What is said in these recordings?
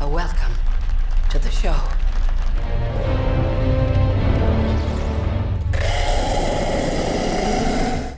welcome to the show.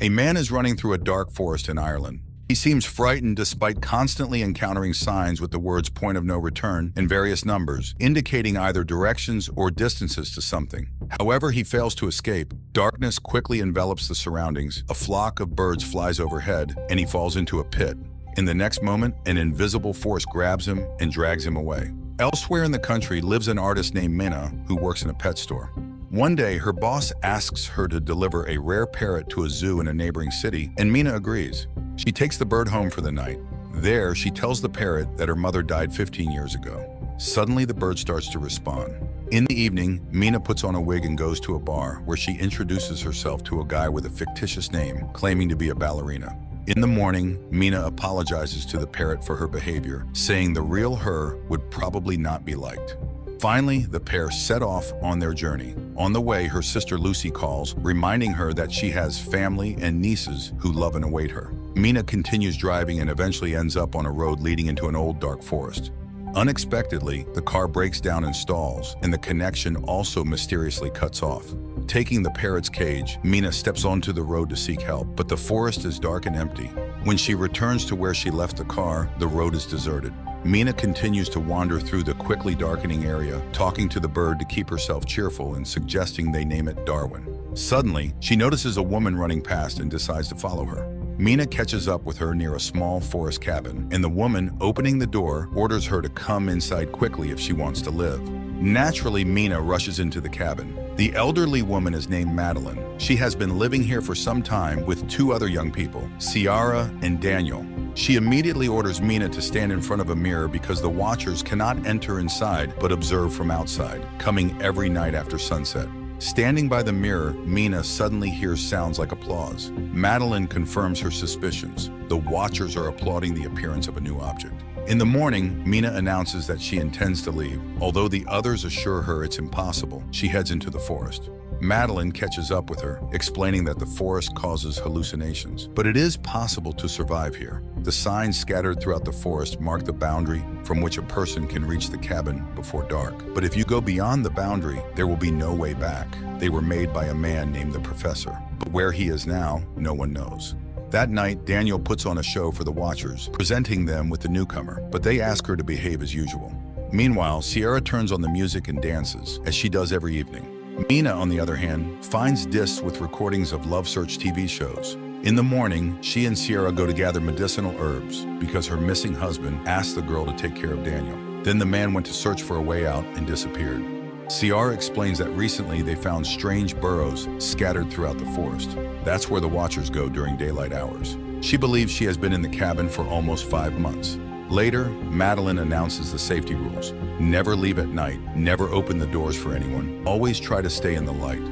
A man is running through a dark forest in Ireland. He seems frightened despite constantly encountering signs with the words "point of no return" and various numbers, indicating either directions or distances to something. However, he fails to escape. Darkness quickly envelops the surroundings, a flock of birds flies overhead, and he falls into a pit. In the next moment, an invisible force grabs him and drags him away. Elsewhere in the country lives an artist named Minna who works in a pet store. One day, her boss asks her to deliver a rare parrot to a zoo in a neighboring city, and Minna agrees. She takes the bird home for the night. There, she tells the parrot that her mother died 15 years ago. Suddenly, the bird starts to respond. In the evening, Minna puts on a wig and goes to a bar where she introduces herself to a guy with a fictitious name, claiming to be a ballerina. In the morning, Minna apologizes to the parrot for her behavior, saying the real her would probably not be liked. Finally, the pair set off on their journey. On the way, her sister Lucy calls, reminding her that she has family and nieces who love and await her. Minna continues driving and eventually ends up on a road leading into an old dark forest. Unexpectedly, the car breaks down and stalls, and the connection also mysteriously cuts off. Taking the parrot's cage, Minna steps onto the road to seek help, but the forest is dark and empty. When she returns to where she left the car, the road is deserted. Minna continues to wander through the quickly darkening area, talking to the bird to keep herself cheerful and suggesting they name it Darwin. Suddenly, she notices a woman running past and decides to follow her. Minna catches up with her near a small forest cabin, and the woman, opening the door, orders her to come inside quickly if she wants to live. Naturally, Minna rushes into the cabin. The elderly woman is named Madeline. She has been living here for some time with two other young people, Ciara and Daniel. She immediately orders Minna to stand in front of a mirror because the watchers cannot enter inside but observe from outside, coming every night after sunset. Standing by the mirror, Minna suddenly hears sounds like applause. Madeline confirms her suspicions. The watchers are applauding the appearance of a new object. In the morning, Minna announces that she intends to leave. Although the others assure her it's impossible, she heads into the forest. Madeline catches up with her, explaining that the forest causes hallucinations, but it is possible to survive here. The signs scattered throughout the forest mark the boundary from which a person can reach the cabin before dark. But if you go beyond the boundary, there will be no way back. They were made by a man named the Professor, but where he is now, no one knows. That night, Daniel puts on a show for the watchers, presenting them with the newcomer, but they ask her to behave as usual. Meanwhile, Ciara turns on the music and dances, as she does every evening. Minna, on the other hand, finds discs with recordings of Love Search TV shows. In the morning, she and Ciara go to gather medicinal herbs because her missing husband asked the girl to take care of Daniel. Then the man went to search for a way out and disappeared. Ciara explains that recently they found strange burrows scattered throughout the forest. That's where the watchers go during daylight hours. She believes she has been in the cabin for almost 5 months. Later, Madeline announces the safety rules. Never leave at night, never open the doors for anyone, always try to stay in the light.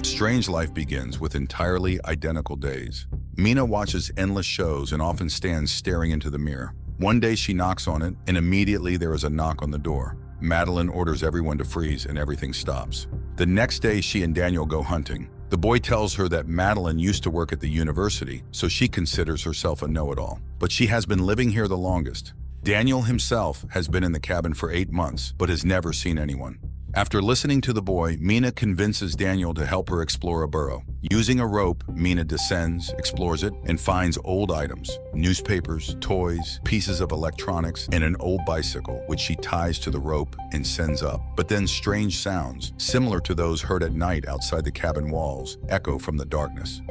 Strange life begins with entirely identical days. Minna watches endless shows and often stands staring into the mirror. One day she knocks on it, and immediately there is a knock on the door. Madeline orders everyone to freeze and everything stops. The next day she and Daniel go hunting. The boy tells her that Madeline used to work at the university, so she considers herself a know-it-all. But she has been living here the longest. Daniel himself has been in the cabin for 8 months, but has never seen anyone. After listening to the boy, Minna convinces Daniel to help her explore a burrow. Using a rope, Minna descends, explores it, and finds old items, newspapers, toys, pieces of electronics, and an old bicycle, which she ties to the rope and sends up. But then strange sounds, similar to those heard at night outside the cabin walls, echo from the darkness.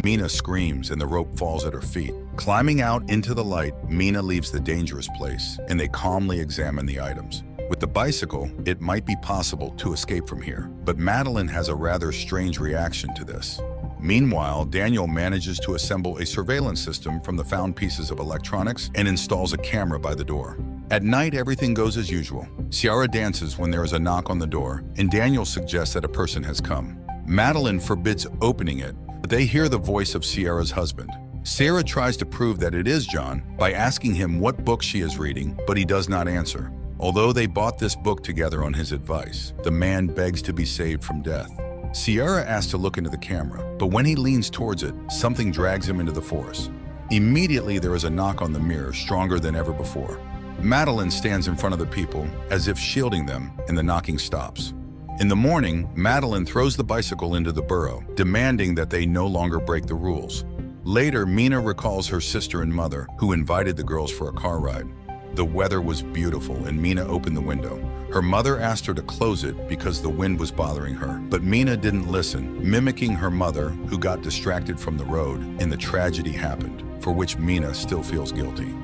Minna screams and the rope falls at her feet. Climbing out into the light, Minna leaves the dangerous place, and they calmly examine the items. With the bicycle, it might be possible to escape from here, but Madeline has a rather strange reaction to this. Meanwhile, Daniel manages to assemble a surveillance system from the found pieces of electronics and installs a camera by the door. At night, everything goes as usual. Ciara dances when there is a knock on the door, and Daniel suggests that a person has come. Madeline forbids opening it, but they hear the voice of Ciara's husband. Sarah tries to prove that it is John by asking him what book she is reading, but he does not answer. Although they bought this book together on his advice, the man begs to be saved from death. Ciara asks to look into the camera, but when he leans towards it, something drags him into the forest. Immediately there is a knock on the mirror, stronger than ever before. Madeline stands in front of the people, as if shielding them, and the knocking stops. In the morning, Madeline throws the bicycle into the burrow, demanding that they no longer break the rules. Later, Mina recalls her sister and mother, who invited the girls for a car ride. The weather was beautiful, and Mina opened the window. Her mother asked her to close it because the wind was bothering her, but Mina didn't listen, mimicking her mother, who got distracted from the road, and the tragedy happened, for which Mina still feels guilty.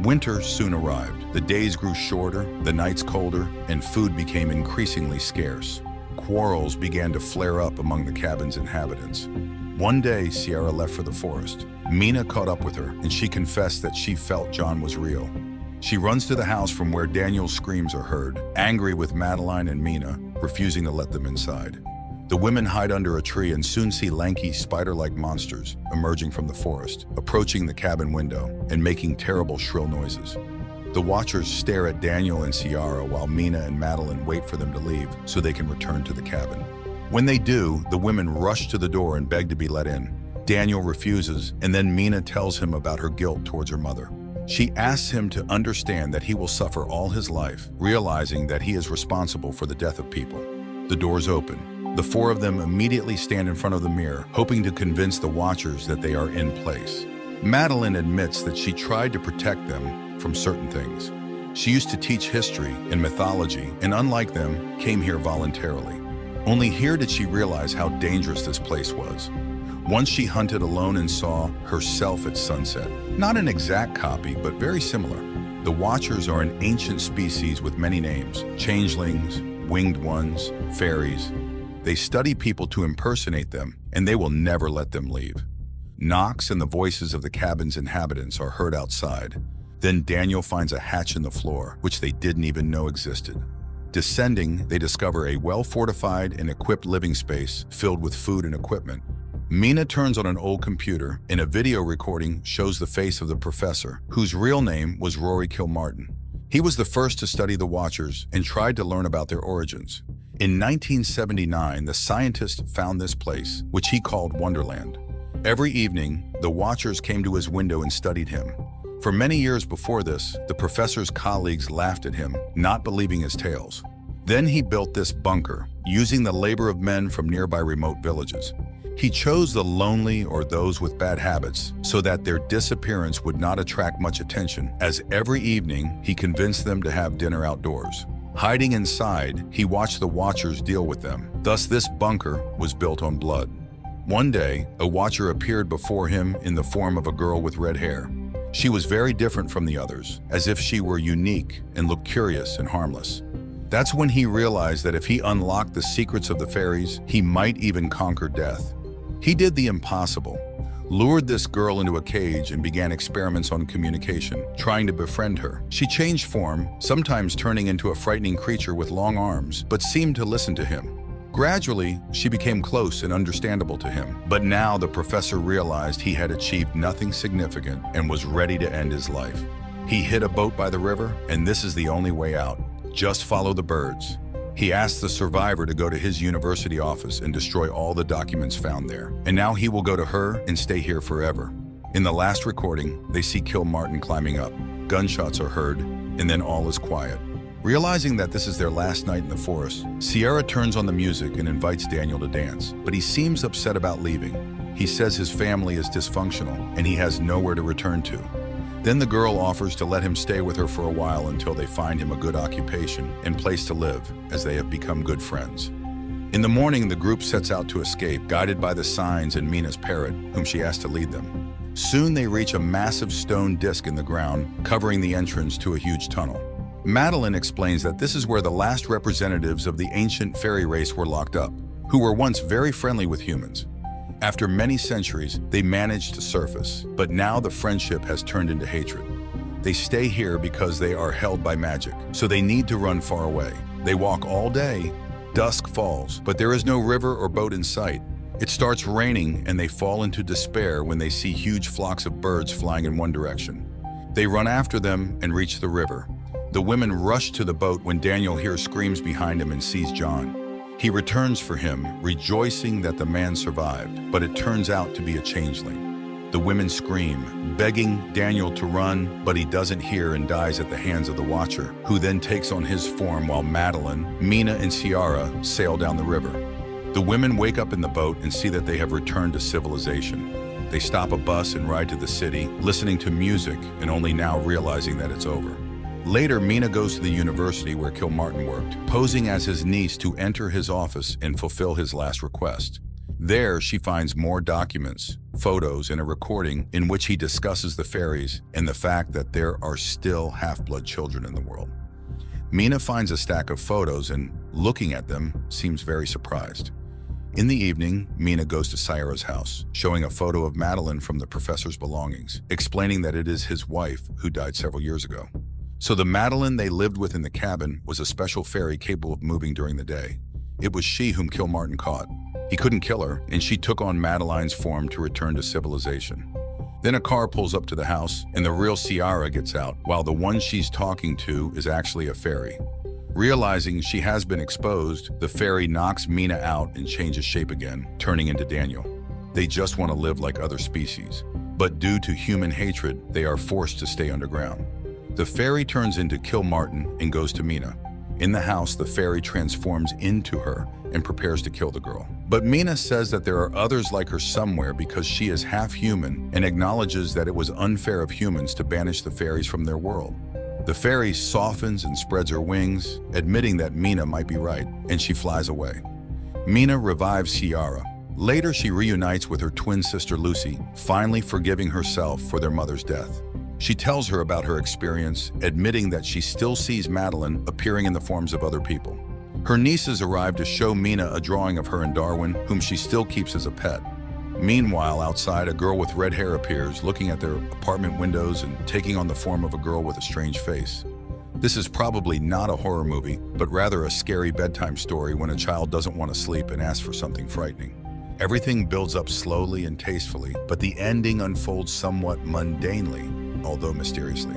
Winter soon arrived. The days grew shorter, the nights colder, and food became increasingly scarce. Quarrels began to flare up among the cabin's inhabitants. One day, Sierra left for the forest. Mina caught up with her, and she confessed that she felt John was real. She runs to the house from where Daniel's screams are heard, angry with Madeline and Mina, refusing to let them inside. The women hide under a tree and soon see lanky, spider-like monsters emerging from the forest, approaching the cabin window and making terrible, shrill noises. The watchers stare at Daniel and Sierra while Mina and Madeline wait for them to leave so they can return to the cabin. When they do, the women rush to the door and beg to be let in. Daniel refuses, and then Mina tells him about her guilt towards her mother. She asks him to understand that he will suffer all his life, realizing that he is responsible for the death of people. The doors open. The four of them immediately stand in front of the mirror, hoping to convince the watchers that they are in place. Madeline admits that she tried to protect them from certain things. She used to teach history and mythology, and unlike them, came here voluntarily. Only here did she realize how dangerous this place was. Once she hunted alone and saw herself at sunset. Not an exact copy, but very similar. The Watchers are an ancient species with many names: changelings, winged ones, fairies. They study people to impersonate them, and they will never let them leave. Knocks and the voices of the cabin's inhabitants are heard outside. Then Daniel finds a hatch in the floor, which they didn't even know existed. Descending, they discover a well-fortified and equipped living space filled with food and equipment. Mina turns on an old computer, and a video recording shows the face of the professor, whose real name was Rory Kilmartin. He was the first to study the Watchers and tried to learn about their origins. In 1979, the scientist found this place, which he called Wonderland. Every evening, the Watchers came to his window and studied him. For many years before this, the professor's colleagues laughed at him, not believing his tales. Then he built this bunker, using the labor of men from nearby remote villages. He chose the lonely or those with bad habits so that their disappearance would not attract much attention, as every evening he convinced them to have dinner outdoors. Hiding inside, he watched the Watchers deal with them. Thus, this bunker was built on blood. One day, a Watcher appeared before him in the form of a girl with red hair. She was very different from the others, as if she were unique and looked curious and harmless. That's when he realized that if he unlocked the secrets of the fairies, he might even conquer death. He did the impossible, lured this girl into a cage and began experiments on communication, trying to befriend her. She changed form, sometimes turning into a frightening creature with long arms, but seemed to listen to him. Gradually, she became close and understandable to him. But now the professor realized he had achieved nothing significant and was ready to end his life. He hid a boat by the river, and this is the only way out. Just follow the birds. He asked the survivor to go to his university office and destroy all the documents found there. And now he will go to her and stay here forever. In the last recording, they see Kilmartin climbing up. Gunshots are heard, and then all is quiet. Realizing that this is their last night in the forest, Sierra turns on the music and invites Daniel to dance, but he seems upset about leaving. He says his family is dysfunctional and he has nowhere to return to. Then the girl offers to let him stay with her for a while until they find him a good occupation and place to live, as they have become good friends. In the morning, the group sets out to escape, guided by the signs and Mina's parrot, whom she asked to lead them. Soon they reach a massive stone disc in the ground, covering the entrance to a huge tunnel. Madeline explains that this is where the last representatives of the ancient fairy race were locked up, who were once very friendly with humans. After many centuries, they managed to surface, but now the friendship has turned into hatred. They stay here because they are held by magic, so they need to run far away. They walk all day, dusk falls, but there is no river or boat in sight. It starts raining and they fall into despair when they see huge flocks of birds flying in one direction. They run after them and reach the river. The women rush to the boat when Daniel hears screams behind him and sees John. He returns for him, rejoicing that the man survived, but it turns out to be a changeling. The women scream, begging Daniel to run, but he doesn't hear and dies at the hands of the Watcher, who then takes on his form while Madeline, Mina, and Ciara sail down the river. The women wake up in the boat and see that they have returned to civilization. They stop a bus and ride to the city, listening to music and only now realizing that it's over. Later, Mina goes to the university where Kilmartin worked, posing as his niece to enter his office and fulfill his last request. There, she finds more documents, photos, and a recording in which he discusses the fairies and the fact that there are still half-blood children in the world. Mina finds a stack of photos and, looking at them, seems very surprised. In the evening, Mina goes to Ciara's house, showing a photo of Madeline from the professor's belongings, explaining that it is his wife who died several years ago. So the Madeline they lived with in the cabin was a special fairy capable of moving during the day. It was she whom Kilmartin caught. He couldn't kill her, and she took on Madeline's form to return to civilization. Then a car pulls up to the house, and the real Ciara gets out, while the one she's talking to is actually a fairy. Realizing she has been exposed, the fairy knocks Mina out and changes shape again, turning into Daniel. They just want to live like other species, but due to human hatred, they are forced to stay underground. The fairy turns into Kilmartin and goes to Mina. In the house, the fairy transforms into her and prepares to kill the girl. But Mina says that there are others like her somewhere because she is half human and acknowledges that it was unfair of humans to banish the fairies from their world. The fairy softens and spreads her wings, admitting that Mina might be right, and she flies away. Mina revives Ciara. Later, she reunites with her twin sister Lucy, finally forgiving herself for their mother's death. She tells her about her experience, admitting that she still sees Madeline appearing in the forms of other people. Her nieces arrive to show Mina a drawing of her and Darwin, whom she still keeps as a pet. Meanwhile, outside, a girl with red hair appears, looking at their apartment windows and taking on the form of a girl with a strange face. This is probably not a horror movie, but rather a scary bedtime story when a child doesn't want to sleep and asks for something frightening. Everything builds up slowly and tastefully, but the ending unfolds somewhat mundanely, although mysteriously.